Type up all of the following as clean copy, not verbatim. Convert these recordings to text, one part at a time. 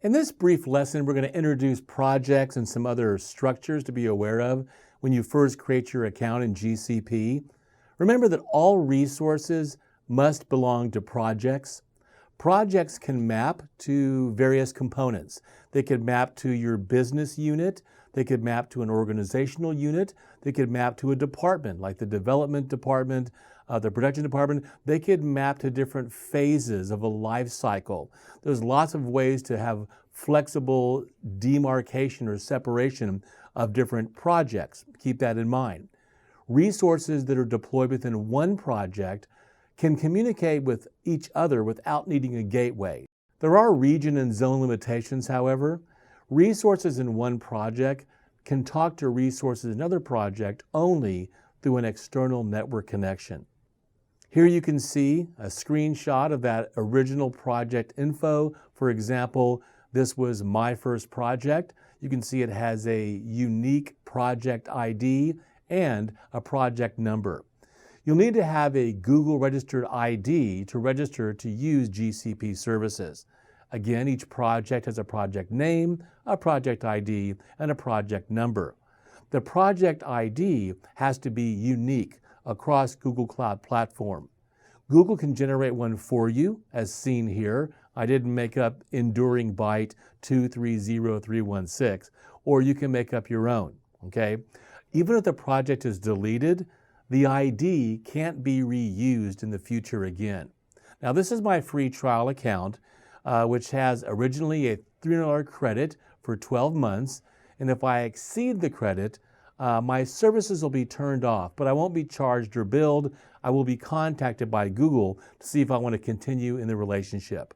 In this brief lesson, we're going to introduce projects and some other structures to be aware of when you first create your account in GCP. Remember that all resources must belong to projects. Projects can map to various components. They could map to your business unit. They could map to an organizational unit. They could map to a department, like the development department, the production department. They could map to different phases of a life cycle. There's lots of ways to have flexible demarcation or separation of different projects. Keep that in mind. Resources that are deployed within one project can communicate with each other without needing a gateway. There are region and zone limitations, however. Resources in one project can talk to resources in another project only through an external network connection. Here you can see a screenshot of that original project info. For example, this was my first project. You can see it has a unique project ID and a project number. You'll need to have a Google registered ID to register to use GCP services. Again, each project has a project name, a project ID, and a project number. The project ID has to be unique across Google Cloud Platform. Google can generate one for you, as seen here. I didn't make up Enduring Byte 230316, or you can make up your own, okay? Even if the project is deleted, the ID can't be reused in the future again. Now, this is my free trial account, which has originally a $300 credit for 12 months. And if I exceed the credit, my services will be turned off, but I won't be charged or billed. I will be contacted by Google to see if I want to continue in the relationship.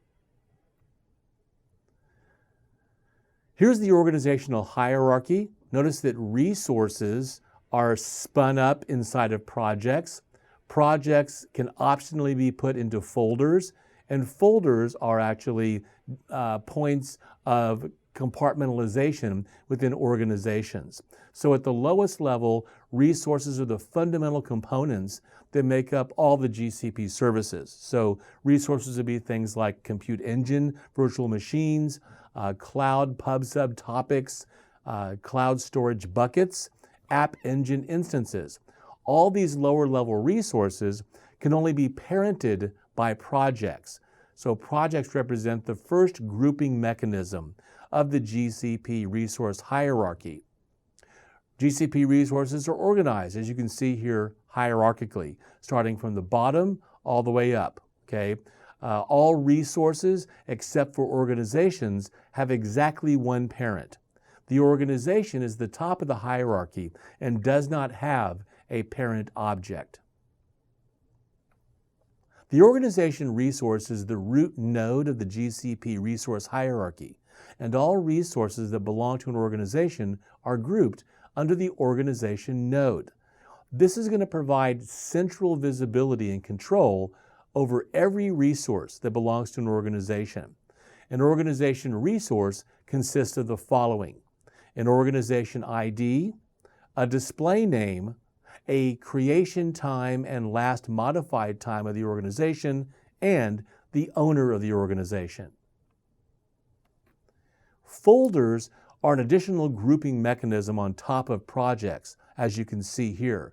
Here's the organizational hierarchy. Notice that resources are spun up inside of projects. Projects can optionally be put into folders, and folders are actually points of compartmentalization within organizations. So at the lowest level, resources are the fundamental components that make up all the GCP services. So resources would be things like compute engine, virtual machines, cloud pub/sub topics, cloud storage buckets, app engine instances. All these lower level resources can only be parented by projects. So projects represent the first grouping mechanism of the GCP resource hierarchy. GCP resources are organized, as you can see here, hierarchically, starting from the bottom all the way up, okay? All resources, except for organizations, have exactly one parent. The organization is the top of the hierarchy and does not have a parent object. The organization resource is the root node of the GCP resource hierarchy, and all resources that belong to an organization are grouped under the organization node. This is going to provide central visibility and control over every resource that belongs to an organization. An organization resource consists of the following: an organization ID, a display name, a creation time and last modified time of the organization, and the owner of the organization. Folders are an additional grouping mechanism on top of projects, as you can see here.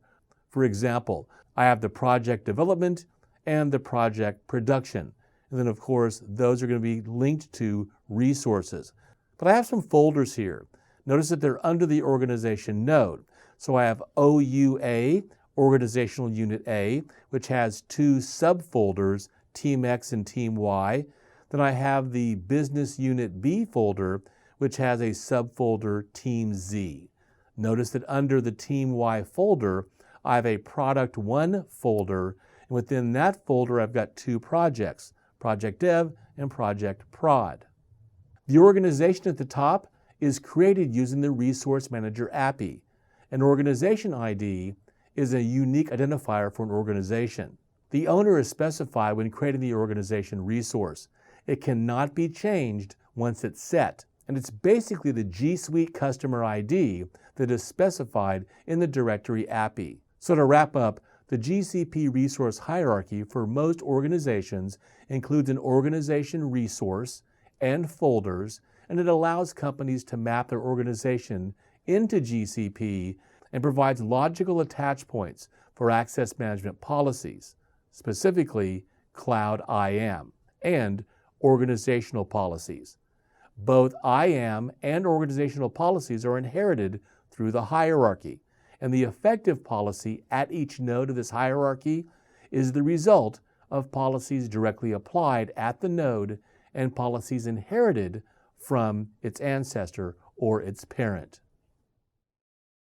For example, I have the project development and the project production. And then, of course, those are going to be linked to resources. But I have some folders here. Notice that they're under the organization node. So I have OUA, Organizational Unit A, which has two subfolders, Team X and Team Y. Then I have the Business Unit B folder, which has a subfolder, Team Z. Notice that under the Team Y folder, I have a Product 1 folder, and within that folder, I've got two projects, Project Dev and Project Prod. The organization at the top is created using the Resource Manager API. An organization ID is a unique identifier for an organization. The owner is specified when creating the organization resource. It cannot be changed once it's set, and it's basically the G Suite customer ID that is specified in the directory API. So to wrap up, the GCP resource hierarchy for most organizations includes an organization resource and folders and it allows companies to map their organization into GCP and provides logical attach points for access management policies, specifically Cloud IAM, and organizational policies. Both IAM and organizational policies are inherited through the hierarchy, and the effective policy at each node of this hierarchy is the result of policies directly applied at the node and policies inherited from its ancestor or its parent.